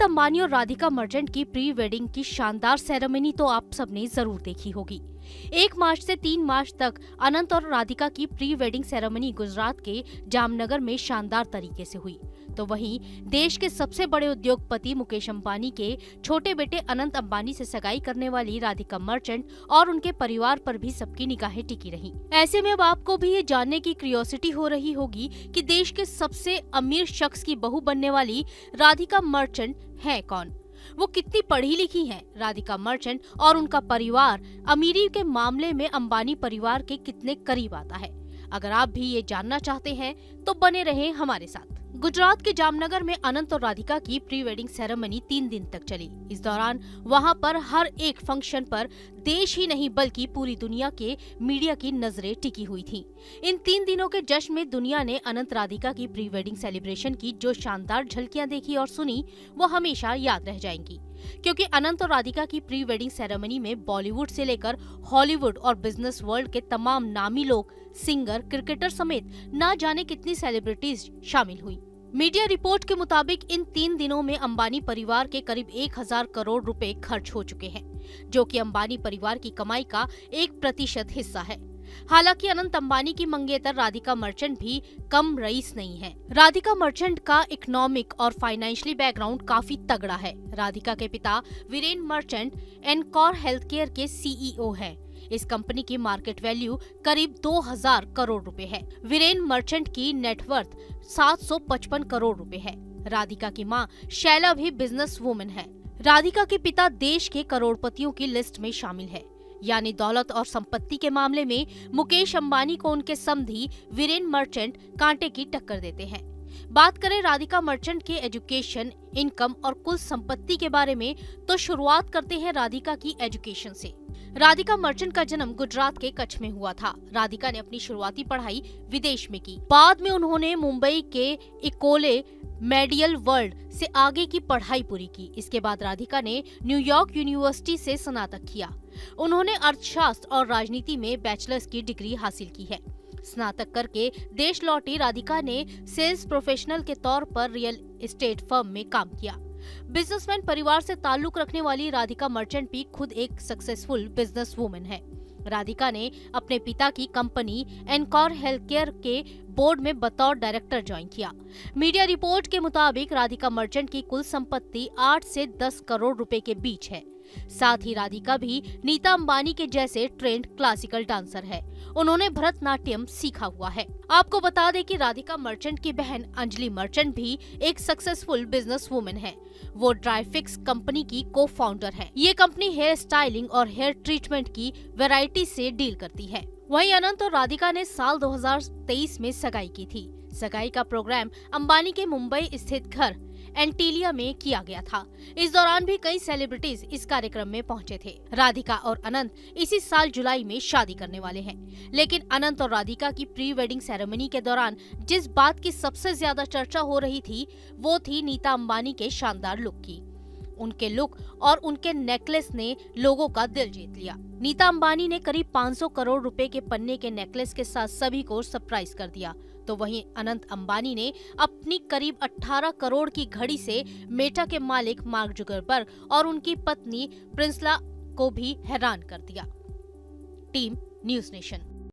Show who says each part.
Speaker 1: अनंत अंबानी और राधिका मर्चेंट की pre wedding की शानदार सेरेमनी तो आप सबने जरूर देखी होगी। 1 मार्च से 3 मार्च तक अनंत और राधिका की प्री वेडिंग सेरेमनी गुजरात के जामनगर में शानदार तरीके से हुई। तो वहीं देश के सबसे बड़े उद्योगपति मुकेश अंबानी के छोटे बेटे अनंत अंबानी से सगाई करने वाली राधिका मर्चेंट और उनके परिवार पर भी सबकी निगाहें टिकी रहीं। ऐसे में अब आपको भी ये जानने की क्यूरियोसिटी हो रही होगी कि देश के सबसे अमीर शख्स की बहू बनने वाली राधिका मर्चेंट है कौन, वो कितनी पढ़ी लिखी हैं। राधिका मर्चेंट और उनका परिवार अमीरी के मामले में अंबानी परिवार के कितने करीब आता है। अगर आप भी ये जानना चाहते हैं तो बने रहें हमारे साथ। गुजरात के जामनगर में अनंत और राधिका की प्री वेडिंग सेरेमनी 3 दिन तक चली। इस दौरान वहां पर हर एक फंक्शन पर देश ही नहीं बल्कि पूरी दुनिया के मीडिया की नजरें टिकी हुई थीं। इन 3 दिनों के जश्न में दुनिया ने अनंत राधिका की प्री वेडिंग सेलिब्रेशन की जो शानदार झलकियां देखी और सुनी वो हमेशा याद रह जाएंगी, क्योंकि अनंत और राधिका की प्री वेडिंग सेरेमनी में बॉलीवुड से लेकर हॉलीवुड और बिजनेस वर्ल्ड के तमाम नामी लोग, सिंगर, क्रिकेटर समेत ना जाने कितनी सेलिब्रिटीज शामिल हुई। मीडिया रिपोर्ट के मुताबिक इन 3 दिनों में अंबानी परिवार के करीब 1000 करोड़ रुपए खर्च हो चुके हैं, जो कि अंबानी परिवार की कमाई का 1% हिस्सा है। हालांकि अनंत अंबानी की मंगेतर राधिका मर्चेंट भी कम रईस नहीं है। राधिका मर्चेंट का इकोनॉमिक और फाइनेंशियली बैकग्राउंड काफी तगड़ा है। राधिका के पिता वीरेन मर्चेंट एनकॉर हेल्थकेयर के सीईओ हैं। इस कंपनी की मार्केट वैल्यू करीब 2000 करोड़ रुपए है। वीरेन मर्चेंट की नेटवर्थ 755 करोड़ रुपए है। राधिका की मां शैला भी बिजनेस वुमन है। राधिका के पिता देश के करोड़पतियों की लिस्ट में शामिल है, यानी दौलत और संपत्ति के मामले में मुकेश अंबानी को उनके समधी वीरेन मर्चेंट कांटे की टक्कर देते हैं। बात करें राधिका मर्चेंट के एजुकेशन, इनकम और कुल संपत्ति के बारे में तो शुरुआत करते हैं राधिका की एजुकेशन से। राधिका मर्चेंट का जन्म गुजरात के कच्छ में हुआ था। राधिका ने अपनी शुरुआती पढ़ाई विदेश में की। बाद में उन्होंने मुंबई के इकोले मेडियल वर्ल्ड से आगे की पढ़ाई पूरी की। इसके बाद राधिका ने न्यूयॉर्क यूनिवर्सिटी से स्नातक किया। उन्होंने अर्थशास्त्र और राजनीति में बैचलर्स की डिग्री हासिल की है। स्नातक करके देश लौटी राधिका ने सेल्स प्रोफेशनल के तौर पर रियल एस्टेट फर्म में काम किया। बिजनेसमैन परिवार से ताल्लुक रखने वाली राधिका मर्चेंट भी खुद एक सक्सेसफुल बिजनेस वुमन है। राधिका ने अपने पिता की कंपनी एनकॉर हेल्थकेयर के बोर्ड में बतौर डायरेक्टर ज्वाइन किया। मीडिया रिपोर्ट के मुताबिक राधिका मर्चेंट की कुल संपत्ति 8 से 10 करोड़ रुपए के बीच है। साथ ही राधिका भी नीता अंबानी के जैसे ट्रेंड क्लासिकल डांसर है। उन्होंने भरतनाट्यम सीखा हुआ है। आपको बता दें कि राधिका मर्चेंट की बहन अंजलि मर्चेंट भी एक सक्सेसफुल बिजनेस वुमन है। वो ड्राईफिक्स कंपनी की को फाउंडर है। ये कंपनी हेयर स्टाइलिंग और हेयर ट्रीटमेंट की वैरायटी से डील करती है। वहीं अनंत और राधिका ने साल 2023 में सगाई की थी। सगाई का प्रोग्राम अंबानी के मुंबई स्थित घर एंटीलिया में किया गया था। इस दौरान भी कई सेलिब्रिटीज इस कार्यक्रम में पहुंचे थे। राधिका और अनंत इसी साल जुलाई में शादी करने वाले हैं, लेकिन अनंत और राधिका की प्री वेडिंग सेरेमनी के दौरान जिस बात की सबसे ज्यादा चर्चा हो रही थी वो थी नीता अंबानी के शानदार लुक की। उनके लुक और उनके नेकलेस ने लोगों का दिल जीत लिया। नीता अंबानी ने करीब 500 करोड़ रुपए के पन्ने के नेकलेस के साथ सभी को सरप्राइज कर दिया। तो वहीं अनंत अंबानी ने अपनी करीब 18 करोड़ की घड़ी से मेटा के मालिक मार्क जुकरबर्ग और उनकी पत्नी प्रिंसला को भी हैरान कर दिया। Team news nation.